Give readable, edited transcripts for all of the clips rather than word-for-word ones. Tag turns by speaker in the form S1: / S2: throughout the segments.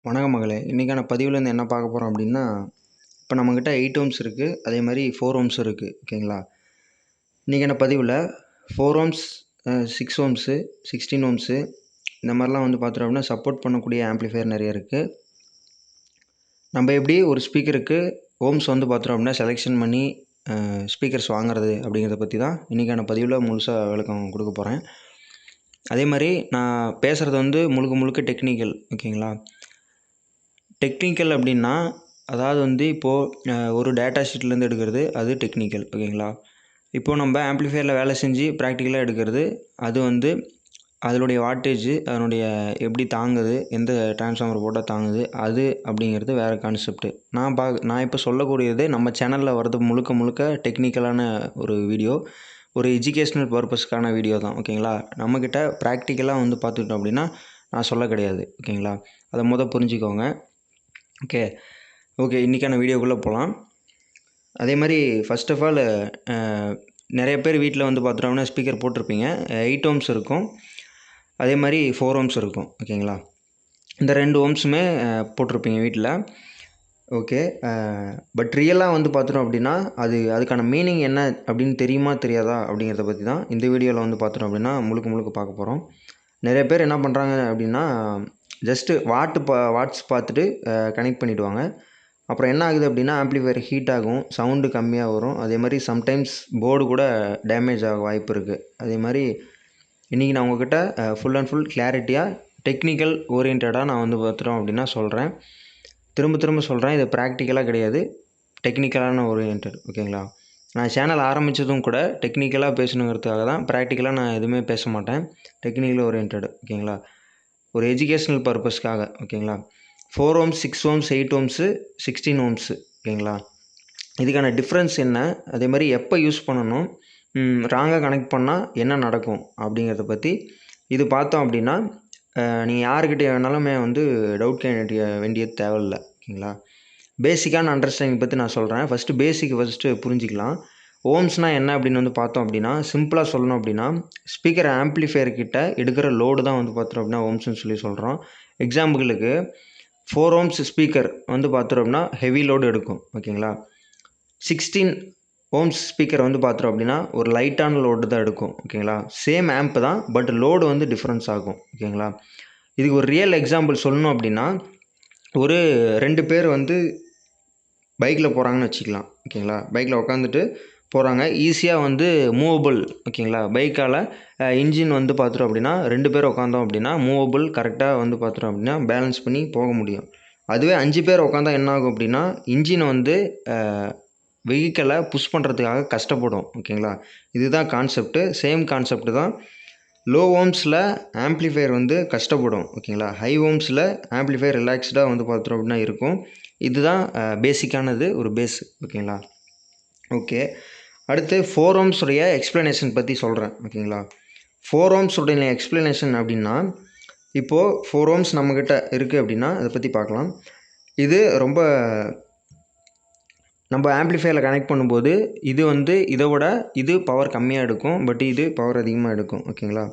S1: வணக்கம் மகளே. இன்றைக்கான பதிவுலேருந்து என்ன பார்க்க போகிறோம் அப்படின்னா, இப்போ நம்மக்கிட்ட 8 ஓம்ஸ் இருக்குது, அதே மாதிரி 4 ஓம்ஸும் இருக்குது. ஓகேங்களா? இன்றைக்கான பதிவில் 4 ஓம்ஸ், 6 ஓம்ஸு, 16 ஓம்ஸு இந்த மாதிரிலாம் வந்து பார்த்தோம் அப்படின்னா சப்போர்ட் பண்ணக்கூடிய ஆம்ப்ளிஃபையர் நிறைய இருக்குது. நம்ம எப்படி ஒரு ஸ்பீக்கருக்கு ஓம்ஸ் வந்து பார்த்தோம் அப்படின்னா செலெக்ஷன் பண்ணி ஸ்பீக்கர்ஸ் வாங்குறது அப்படிங்கிறத பற்றி தான் இன்றைக்கான பதிவில் முழுசாக விளக்கம் கொடுக்க போகிறேன். அதே மாதிரி நான் பேசுகிறது வந்து முழுக்க டெக்னிக்கல். ஓகேங்களா? டெக்னிக்கல் அப்படின்னா அதாவது வந்து இப்போது ஒரு டேட்டா ஷீட்லேருந்து எடுக்கிறது அது டெக்னிக்கல். ஓகேங்களா? இப்போது நம்ம ஆம்ப்ளிஃபையரில் வேலை செஞ்சு ப்ராக்டிக்கலாக எடுக்கிறது அது வந்து அதனுடைய வாட்டேஜு அதனுடைய எப்படி தாங்குது, எந்த டிரான்ஸ்ஃபார்மர் போட்டால் தாங்குது அது அப்படிங்கிறது வேறு கான்செப்ட்டு. நான் இப்போ சொல்லக்கூடியது நம்ம சேனலில் வர்றது முழுக்க டெக்னிக்கலான ஒரு வீடியோ, ஒரு எஜுகேஷ்னல் பர்பஸ்க்கான வீடியோ தான். ஓகேங்களா? நம்மக்கிட்ட ப்ராக்டிக்கலாக வந்து பார்த்துக்கிட்டோம் அப்படின்னா நான் சொல்ல கிடையாது. ஓகேங்களா? அதை புரிஞ்சுக்கோங்க. ஓகே இன்றைக்கான வீடியோக்குள்ளே போகலாம். அதே மாதிரி ஃபர்ஸ்ட் ஆஃப் ஆல் நிறைய பேர் வீட்டில் வந்து பார்த்துட்டோம்னா ஸ்பீக்கர் போட்டிருப்பீங்க. 8 ஓம்ஸ் இருக்கும், அதே மாதிரி 4 ஓம்ஸ் இருக்கும். ஓகேங்களா? இந்த 2 ஓம்ஸுமே போட்டிருப்பீங்க வீட்டில். ஓகே, பட் ரியலாக வந்து பார்த்துட்டோம் அப்படின்னா அதுக்கான மீனிங் என்ன அப்படின்னு தெரியுமா தெரியாதா அப்படிங்கிறத பற்றி தான் இந்த வீடியோவில் வந்து பார்த்துட்டோம் அப்படின்னா முழுக்க பார்க்க போகிறோம். நிறைய பேர் என்ன பண்ணுறாங்க அப்படின்னா ஜஸ்ட்டு வாட்ஸ் பார்த்துட்டு கனெக்ட் பண்ணிவிடுவாங்க. அப்புறம் என்ன ஆகுது அப்படின்னா ஆம்ப்ளிஃபையர் ஹீட் ஆகும், சவுண்டு கம்மியாக வரும். அதே மாதிரி சம்டைம்ஸ் போர்டு கூட டேமேஜ் ஆக வாய்ப்பு இருக்குது. அதே மாதிரி இன்றைக்கி நான் உங்கள்கிட்ட ஃபுல் அண்ட் ஃபுல் கிளாரிட்டியாக டெக்னிக்கல் ஓரியன்டாக நான் வந்து பார்த்துட்டோம் அப்படின்னா சொல்கிறேன். திரும்ப சொல்கிறேன், இது ப்ராக்டிக்கலாக கிடையாது, டெக்னிக்கலான ஓரியன்டட். ஓகேங்களா? நான் சேனல் ஆரம்பித்ததும் கூட டெக்னிக்கலாக பேசணுங்கிறதுக்காக தான். ப்ராக்டிக்கலாக நான் எதுவுமே பேச மாட்டேன். Technical oriented. ஓகேங்களா? ஒரு எஜுகேஷ்னல் பர்பஸ்க்காக. ஓகேங்களா? 4 ஓம்ஸ், 6 ஓம்ஸ், 8 ஓம்ஸு, 16 ஓம்ஸு. ஓகேங்களா? இதுக்கான டிஃப்ரென்ஸ் என்ன, அதே மாதிரி எப்போ யூஸ் பண்ணணும், ராங்காக கனெக்ட் பண்ணால் என்ன நடக்கும் அப்படிங்கிறத பற்றி இது பார்த்தோம் அப்படின்னா நீங்கள் யாருக்கிட்ட வேணாலுமே வந்து டவுட் கேட்க வேண்டியது தேவையில்லை. ஓகேங்களா? பேசிக்கான அண்டர்ஸ்டாண்டிங் பற்றி நான் சொல்கிறேன். ஃபஸ்ட்டு புரிஞ்சிக்கலாம். ஓம்ஸ்னால் என்ன அப்படின்னு வந்து பார்த்தோம் அப்படின்னா சிம்பிளாக சொல்லணும் அப்படின்னா ஸ்பீக்கர் ஆம்ப்ளிஃபையர் கிட்ட எடுக்கிற லோடு தான் வந்து பார்த்தோம் அப்படின்னா ஓம்ஸ்ன்னு சொல்லி சொல்கிறோம். எக்ஸாம்பிளுக்கு 4 ஓம்ஸ் ஸ்பீக்கர் வந்து பார்த்தோம் அப்படின்னா ஹெவி லோடு எடுக்கும். ஓகேங்களா? 16 ஓம்ஸ் ஸ்பீக்கர் வந்து பார்த்தோம் அப்படின்னா ஒரு லைட்டான லோடு தான் எடுக்கும். ஓகேங்களா? சேம் ஆம்ப் தான், பட் லோடு வந்து டிஃப்ரென்ஸ் ஆகும். ஓகேங்களா? இதுக்கு ஒரு ரியல் எக்ஸாம்பிள் சொல்லணும் அப்படின்னா ஒரு 2 பேர் வந்து பைக்கில் போகிறாங்கன்னு வச்சுக்கலாம். ஓகேங்களா? பைக்கில் உட்காந்துட்டு போகிறாங்க, ஈஸியாக வந்து மூவபிள். ஓகேங்களா? பைக்கால் இன்ஜின் வந்து பார்த்துட்டோம் அப்படின்னா 2 பேர் உட்காந்தோம் அப்படின்னா மூவபிள், கரெக்டாக வந்து பார்த்துட்டோம் அப்படின்னா பேலன்ஸ் பண்ணி போக முடியும். அதுவே 5 பேர் உட்காந்தா என்ன ஆகும் அப்படின்னா இன்ஜின் வந்து வெஹிக்கிளை புஷ் பண்ணுறதுக்காக கஷ்டப்படும். ஓகேங்களா? இதுதான் கான்செப்ட்டு. சேம் கான்செப்ட் தான். லோ ஓம்ஸில் ஆம்ப்ளிஃபையர் வந்து கஷ்டப்படும். ஓகேங்களா? ஹை ஓம்ஸில் ஆம்ப்ளிஃபையர் ரிலாக்ஸ்டாக வந்து பார்த்தோம் அப்படின்னா இருக்கும். இதுதான் பேசிக்கானது, ஒரு பேஸ். ஓகேங்களா? ஓகே, அடுத்து 4 ஓம்ஸ் உடைய எக்ஸ்ப்ளனேஷன் பற்றி சொல்கிறேன். ஓகேங்களா? 4 ஓம்ஸ் உடைய எக்ஸ்ப்ளனேஷன் அப்படின்னா இப்போது 4 ஓம்ஸ் நம்மக்கிட்ட இருக்குது அப்படின்னா அதை பற்றி பார்க்கலாம். இது ரொம்ப நம்ம ஆம்ப்ளிஃபையரில் கனெக்ட் பண்ணும்போது இது வந்து இதை விட இது பவர் கம்மியாக எடுக்கும், பட் இது பவர் அதிகமாக எடுக்கும். ஓகேங்களா?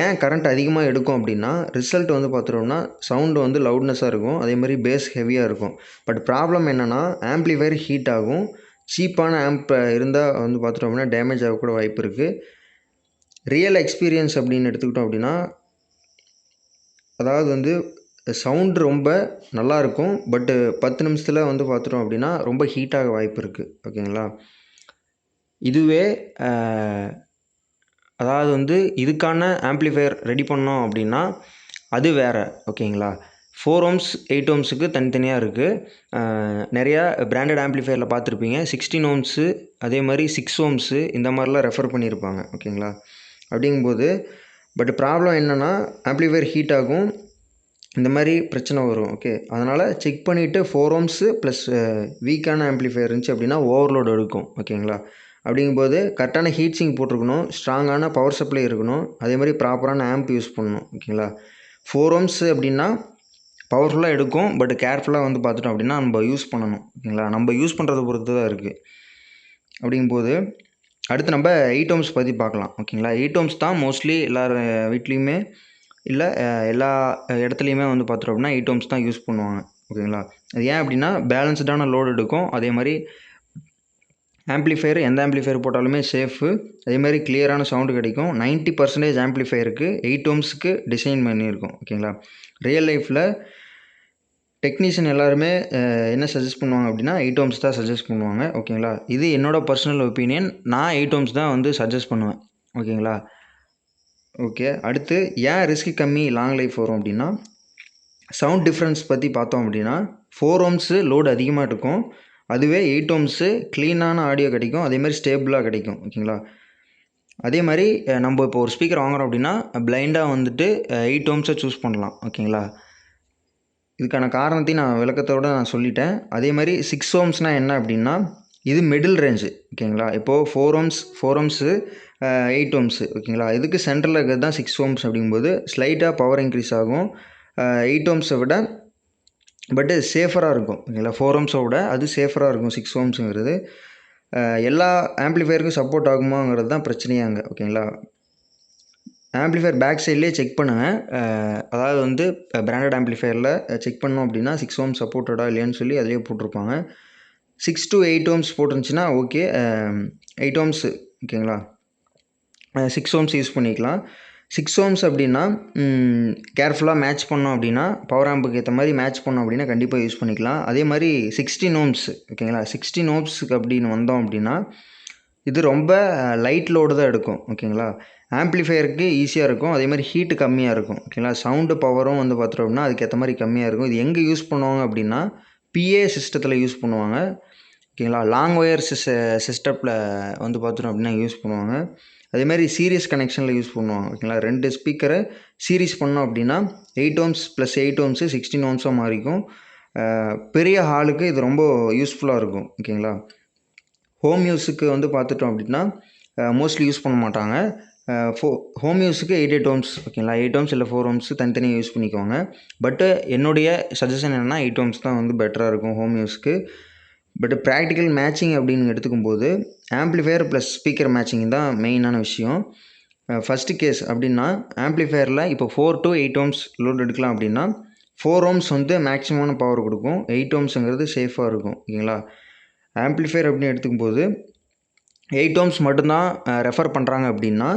S1: ஏன் கரண்ட் அதிகமாக எடுக்கும் அப்படின்னா ரிசல்ட் வந்து பார்த்துட்டோம்னா சவுண்டு வந்து லவுட்னஸாக இருக்கும், அதே மாதிரி பேஸ் ஹெவியாக இருக்கும். பட் ப்ராப்ளம் என்னென்னா ஆம்ப்ளிஃபையர் ஹீட் ஆகும். சீப்பான ஆம்ப் இருந்தால் வந்து பார்த்துட்டோம்னா டேமேஜ் ஆகக்கூட வாய்ப்பு இருக்குது. ரியல் எக்ஸ்பீரியன்ஸ் அப்படின்னு எடுத்துக்கிட்டோம் அப்படின்னா அதாவது வந்து சவுண்டு ரொம்ப நல்லாயிருக்கும், பட்டு 10 நிமிஷத்தில் வந்து பார்த்துட்டோம் அப்படின்னா ரொம்ப ஹீட்டாக வாய்ப்பு இருக்குது. ஓகேங்களா? இதுவே அதாவது வந்து இதுக்கான ஆம்ப்ளிஃபையர் ரெடி பண்ணோம் அப்படின்னா அது வேறு. ஓகேங்களா? 4 ஓம்ஸ் 8 ஓம்ஸுக்கு தனித்தனியாக இருக்குது. நிறையா பிராண்டட் ஆம்ப்ளிஃபையரில் பார்த்துருப்பீங்க. 16 ஓம்ஸு, அதே மாதிரி 6 ஓம்ஸு இந்த மாதிரிலாம் ரெஃபர் பண்ணியிருப்பாங்க. ஓகேங்களா? அப்படிங்கும்போது பட் ப்ராப்ளம் என்னென்னா ஆம்ப்ளிஃபையர் ஹீட் ஆகும், இந்த மாதிரி பிரச்சனை வரும். ஓகே, அதனால் செக் பண்ணிவிட்டு 4 ஓம்ஸு ப்ளஸ் வீக்கான ஆம்ப்ளிஃபையர் இருந்துச்சு அப்படின்னா ஓவர்லோடு எடுக்கும். ஓகேங்களா? அப்படிங்கும்போது கரெக்டான ஹீட் சிங்க் போட்டிருக்கணும், ஸ்ட்ராங்கான பவர் சப்ளை இருக்கணும், அதே மாதிரி ப்ராப்பரான ஆம்ப் யூஸ் பண்ணணும். ஓகேங்களா? 4 ஓம்ஸு அப்படின்னா பவர்ஃபுல்லாக எடுக்கும், பட் கேர்ஃபுல்லாக வந்து பார்த்துட்டோம் அப்படின்னா நம்ம யூஸ் பண்ணணும். ஓகேங்களா? நம்ம யூஸ் பண்ணுறத பொறுத்து தான் இருக்குது. அப்படிங்கும்போது அடுத்து நம்ம 8 ஓம்ஸ் பற்றி பார்க்கலாம். ஓகேங்களா? 8 ஓம்ஸ் தான் மோஸ்ட்லி எல்லார் வீட்லேயுமே இல்லை எல்லா இடத்துலையுமே வந்து பார்த்துட்டோம் அப்படின்னா 8 ohms தான் யூஸ் பண்ணுவாங்க. ஓகேங்களா? அது ஏன் அப்படின்னா பேலன்ஸ்டான லோடு எடுக்கும். அதே மாதிரி ஆம்ப்ளிஃபையர் எந்த ஆம்ப்ளிஃபையர் போட்டாலுமே சேஃபு. அதே மாதிரி கிளியரான சவுண்டு கிடைக்கும். 90% ஆம்ப்ளிஃபையருக்கு 8 ohmsக்கு டிசைன் பண்ணியிருக்கோம். ஓகேங்களா? ரியல் லைஃப்பில் டெக்னீஷியன் எல்லாருமே என்ன சஜஸ்ட் பண்ணுவாங்க அப்படின்னா 8 ohms தான் சஜஸ்ட் பண்ணுவாங்க. ஓகேங்களா? இது என்னோடய பர்சனல் ஒப்பீனியன். நான் 8 ohms தான் வந்து சஜஸ்ட் பண்ணுவேன். ஓகேங்களா? ஓகே. அடுத்து ஏன் ரிஸ்க் கம்மி லாங் லைஃப் வரும் அப்படின்னா சவுண்ட் டிஃப்ரென்ஸ் பற்றி பார்த்தோம் அப்படின்னா 4 ohms லோடு அதிகமாக இருக்கும். அதுவே 8 ohms க்ளீனான ஆடியோ கிடைக்கும். அதேமாதிரி ஸ்டேபிளாக கிடைக்கும். ஓகேங்களா? அதே மாதிரி நம்ம இப்போ ஒரு ஸ்பீக்கர் வாங்குகிறோம் அப்படின்னா பிளைண்டாக வந்துட்டு 8 ohmஸை சூஸ் பண்ணலாம். ஓகேங்களா? இதுக்கான காரணத்தையும் நான் விளக்கத்தோடு நான் சொல்லிட்டேன். அதே மாதிரி 6 ohmஸ்னால் என்ன அப்படின்னா இது மிடில் ரேஞ்சு. ஓகேங்களா? இப்போது 4 ohms 8 ohms. ஓகேங்களா? இதுக்கு சென்டரில் இருக்கிறது தான் 6 ohms அப்படிங்கும்போது ஸ்லைட்டாக பவர் இன்க்ரீஸ் ஆகும் 8 ohmஸை விட. பட்டு சேஃபராக இருக்கும். ஓகேங்களா? 4 ohmஸை விட அது சேஃபராக இருக்கும் 6 ohmஸுங்கிறது. எல்லா ஆம்ப்ளிஃபையருக்கும் சப்போர்ட் ஆகுமாங்கிறது தான் பிரச்சனையே அங்கே. ஓகேங்களா? ஆம்ப்ளிஃபையர் பேக் சைட்லேயே செக் பண்ணுங்கள். அதாவது வந்து பிராண்டட் ஆம்ப்ளிஃபையரில் செக் பண்ணோம் அப்படின்னா 6 ohms சப்போர்ட்டடா இல்லையான்னு சொல்லி அதிலே போட்டிருப்பாங்க. 6 to 8 ohms போட்டுருந்துச்சுன்னா ஓகே. 8 ohms ஓகேங்களா? 6 ohms யூஸ் பண்ணிக்கலாம். 6 ohms அப்படின்னா கேர்ஃபுல்லாக மேட்ச் பண்ணோம் அப்படின்னா பவர் ஆம்புக்கு ஏற்ற மாதிரி மேட்ச் பண்ணோம் அப்படின்னா கண்டிப்பாக யூஸ் பண்ணிக்கலாம். அதே மாதிரி 16 ohms ஓகேங்களா? 16 ohmஸ்க்கு அப்படின்னு வந்தோம் அப்படின்னா இது ரொம்ப லைட் லோடு தான் எடுக்கும். ஓகேங்களா? ஆம்ப்ளிஃபையருக்கு ஈஸியாக இருக்கும். அதே மாதிரி ஹீட்டு கம்மியாக இருக்கும். ஓகேங்களா? சவுண்டு பவரும் வந்து பார்த்தோம் அப்படின்னா அதுக்கேற்ற மாதிரி கம்மியாக இருக்கும். இது எங்கே யூஸ் பண்ணுவாங்க அப்படின்னா பிஏ சிஸ்டத்தில் யூஸ் பண்ணுவாங்க. ஓகேங்களா? லாங் ஒயர் சிஸ்டத்தில் வந்து பார்த்தோம் அப்படின்னா யூஸ் பண்ணுவாங்க. அதேமாதிரி சீரிஸ் கனெக்ஷனில் யூஸ் பண்ணுவாங்க. ஓகேங்களா? 2 ஸ்பீக்கரை சீரிஸ் பண்ணோம் அப்படின்னா 8 ohms + 8 ohms 16 ohmஸாக மாறிக்கும். பெரிய ஹாலுக்கு இது ரொம்ப யூஸ்ஃபுல்லாக இருக்கும். ஓகேங்களா? ஹோம் யூஸுக்கு வந்து பார்த்துட்டோம் அப்படின்னா மோஸ்ட்லி யூஸ் பண்ண மாட்டாங்க. ஹோம் யூஸுக்கு 8 ohms ஓகேங்களா? 8 ohms இல்லை 4 ohms தனித்தனியாக யூஸ் பண்ணிக்குவாங்க. பட்டு என்னுடைய சஜஷன் என்னென்னா 8 ohms தான் வந்து பெட்டராக இருக்கும் ஹோம் யூஸ்க்கு. பட் ப்ராக்டிக்கல் மேட்சிங் அப்படின்னு எடுத்துக்கும்போது ஆம்ப்ளிஃபையர் ப்ளஸ் ஸ்பீக்கர் மேட்சிங் தான் மெயினான விஷயம். ஃபஸ்ட்டு கேஸ் அப்படின்னா ஆம்ப்ளிஃபையரில் இப்போ 4 to 8 ohms லோடு எடுக்கலாம் அப்படின்னா 4 ohms வந்து மேக்ஸிமமான பவர் கொடுக்கும். 8 ohmsங்கிறது சேஃபாக இருக்கும். ஓகேங்களா? ஆம்ப்ளிஃபையர் அப்படின்னு எடுத்துக்கும்போது 8 ohms மட்டும்தான் ரெஃபர் பண்ணுறாங்க அப்படின்னா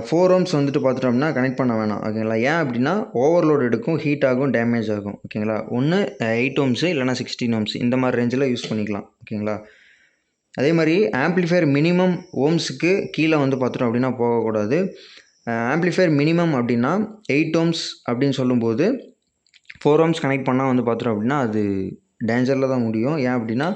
S1: 4 ohms வந்துட்டு பார்த்துட்டோம்னா கனெக்ட் பண்ண வேணாம். ஓகேங்களா? ஏன் அப்படின்னா ஓவர்லோடு எடுக்கும், ஹீட் ஆகும், டேமேஜ் ஆகும். ஓகேங்களா? ஒன்று 8 ohms இல்லைனா 16 ohms இந்த மாதிரி ரேஞ்சில் யூஸ் பண்ணிக்கலாம். ஓகேங்களா? அதே மாதிரி ஆம்ப்ளிஃபையர் மினிமம் ஓம்ஸுக்கு கீழே வந்து பார்த்துட்டோம் அப்படின்னா போகக்கூடாது. ஆம்ப்ளிஃபையர் மினிமம் அப்படின்னா 8 ohms அப்படின்னு சொல்லும்போது 4 ohms கனெக்ட் பண்ணால் வந்து பார்த்துட்டோம் அப்படின்னா அது டேஞ்சரில் தான் முடியும். ஏன் அப்படின்னா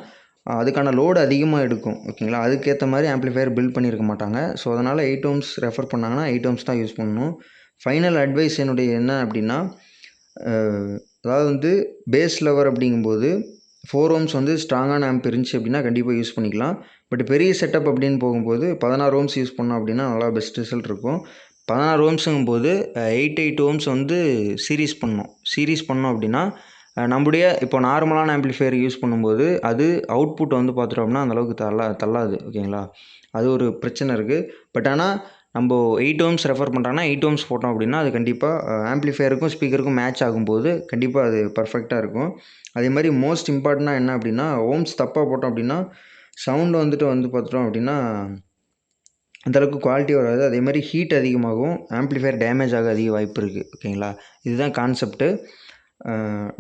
S1: அதுக்கான லோடு அதிகமாக எடுக்கும். ஓகேங்களா? அதுக்கேற்ற மாதிரி ஆம்ப்ளிஃபையர் பில்ட் பண்ணியிருக்க மாட்டாங்க. ஸோ அதனால் 8 ohms ரெஃபர் பண்ணாங்கன்னா 8 ohms தான் யூஸ் பண்ணணும். ஃபைனல் அட்வைஸ் என்னுடைய என்ன அப்படின்னா அதாவது வந்து பேஸ் லெவர் அப்படிங்கும்போது 4 ohms வந்து ஸ்ட்ராங்கான ஆம்ப் இருந்துச்சு அப்படின்னா கண்டிப்பாக யூஸ் பண்ணிக்கலாம். பட் பெரிய செட்டப் அப்படின்னு போகும்போது 16 ohms யூஸ் பண்ணோம் அப்படின்னா நல்லா பெஸ்ட் ரிசல்ட் இருக்கும். 16 ohmsங்கும்போது 8 ohms வந்து சீரிஸ் பண்ணோம் அப்படின்னா நம்முடைய இப்போ நார்மலான ஆம்ப்ளிஃபையர் யூஸ் பண்ணும்போது அது அவுட்புட் வந்து பார்த்துட்டோம்னா அந்தளவுக்கு தள்ளாது. ஓகேங்களா? அது ஒரு பிரச்சனை இருக்குது. பட் ஆனால் நம்ம 8 ohms ரெஃபர் பண்ணுறாங்கன்னா 8 ohms போட்டோம் அப்படின்னா அது கண்டிப்பாக ஆம்ப்ளிஃபையருக்கும் ஸ்பீக்கருக்கும் மேட்ச் ஆகும்போது கண்டிப்பாக அது பர்ஃபெக்டாக இருக்கும். அதே மாதிரி மோஸ்ட் இம்பார்ட்டண்ட்டாக என்ன அப்படின்னா ஓம்ஸ் தப்பாக போட்டோம் அப்படின்னா சவுண்டு வந்து பார்த்துட்டோம் அப்படின்னா அந்தளவுக்கு குவாலிட்டி வராது. அதே மாதிரி ஹீட் அதிகமாகும், ஆம்ப்ளிஃபையர் டேமேஜ் ஆக அதிக வாய்ப்பு இருக்குது. ஓகேங்களா? இதுதான் கான்செப்ட்டு.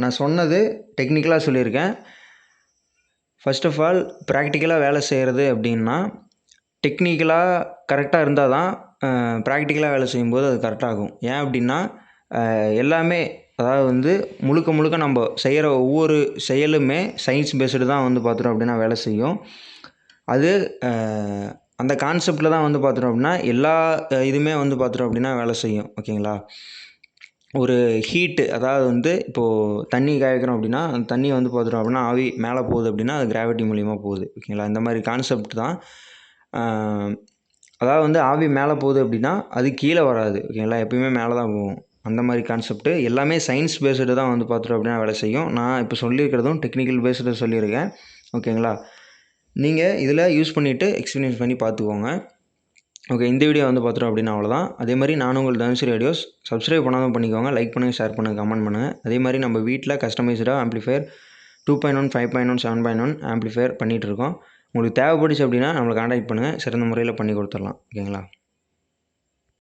S1: நான் சொன்னது டெக்னிக்கலாக சொல்லியிருக்கேன். ஃபர்ஸ்ட் ஆஃப் ஆல் ப்ராக்டிக்கலாக வேலை செய்கிறது அப்படின்னா டெக்னிக்கலாக கரெக்டாக இருந்தால் தான் ப்ராக்டிக்கலாக வேலை செய்யும்போது அது கரெக்டாகும். ஏன் அப்படின்னா எல்லாமே அதாவது வந்து முழுக்க நம்ம செய்கிற ஒவ்வொரு செயலுமே சயின்ஸ் பேஸ்டு தான் வந்து பார்த்துட்டோம் அப்படின்னா வேலை செய்யும். அது அந்த கான்செப்டில் தான் வந்து பார்த்துட்டோம் அப்படின்னா எல்லா இதுவுமே வந்து பார்த்துட்டோம் அப்படின்னா வேலை செய்யும். ஓகேங்களா? ஒரு ஹீட்டு அதாவது வந்து இப்போது தண்ணி காய வைக்கிறோம் அப்படின்னா அந்த தண்ணி வந்து பார்த்துட்டோம் அப்படின்னா ஆவி மேலே போகுது அப்படின்னா அது கிராவிட்டி மூலிமா போகுது. ஓகேங்களா? இந்த மாதிரி கான்செப்ட் தான். அதாவது வந்து ஆவி மேலே போகுது அப்படின்னா அது கீழே வராது. ஓகேங்களா? எப்பயுமே மேலே தான் போகும். அந்த மாதிரி கான்செப்ட்டு எல்லாமே சயின்ஸ் பேஸ்டு தான் வந்து பார்த்துட்டோம் அப்படின்னா வேலை செய்யும். நான் இப்போ சொல்லியிருக்கிறதும் டெக்னிக்கல் பேஸ்டு சொல்லியிருக்கேன். ஓகேங்களா? நீங்கள் இதில் யூஸ் பண்ணிவிட்டு எக்ஸ்பீரியன்ஸ் பண்ணி பார்த்துக்கோங்க. ஓகே, இந்த வீடியோ வந்து பார்த்துட்டோம் அப்படின்னா அவ்வளோதான். அதே மாதிரி நானும் உங்கள் தனுஸ்ரீ ஆடியோஸ். சப்ஸ்கிரைப் பண்ணாமல் பண்ணிக்கோங்க. லைக் பண்ணுங்கள், ஷேர் பண்ணுங்கள், கமெண்ட் பண்ணுங்கள். அதே மாதிரி நம்ம வீட்டில் கஸ்டமைஸ்டாக ஆம்பிளிஃபையர் 2.1, 5.1, 7.1 ஆம்பிளிஃபையர் பண்ணிகிட்ருக்கோம். உங்களுக்கு தேவைப்பட்டுச்சு அப்படின்னா நம்மளை காண்டாக்ட் பண்ணுங்கள். சிறந்த முறையில் பண்ணி கொடுத்துடலாம். ஓகேங்களா?